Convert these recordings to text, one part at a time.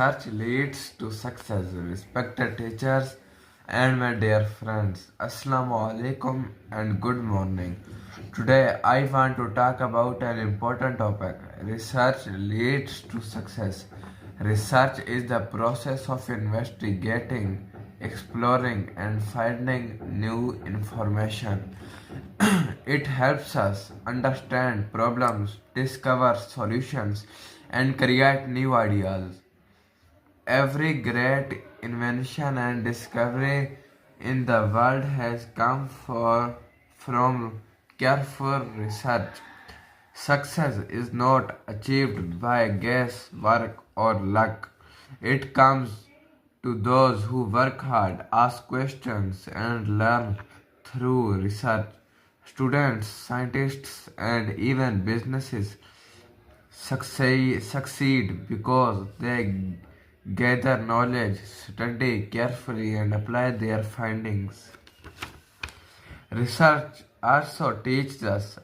Research leads to success. Respected teachers and my dear friends, Assalamu alaikum and good morning. Today I want to talk about an important topic. Research leads to success. Research is the process of investigating, exploring, and finding new information. It helps us understand problems, discover solutions, and create new ideas. Every great invention and discovery in the world has come from careful research. Success is not achieved by guesswork or luck. It comes to those who work hard, ask questions, and learn through research. Students, scientists, and even businesses succeed because they gather knowledge, study carefully, and apply their findings. Research also teaches us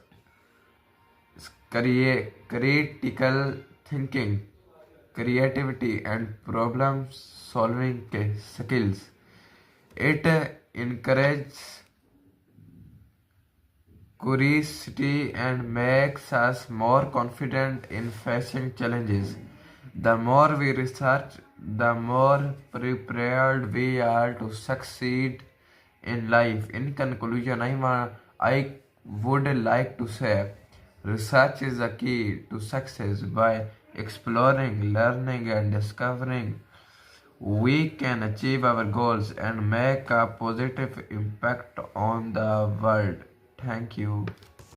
critical thinking, creativity, and problem solving skills. It encourages curiosity and makes us more confident in facing challenges. The more we research, the more prepared we are to succeed in life. In conclusion, I would like to say research is the key to success. By exploring, learning, and discovering, we can achieve our goals and make a positive impact on the world. Thank you.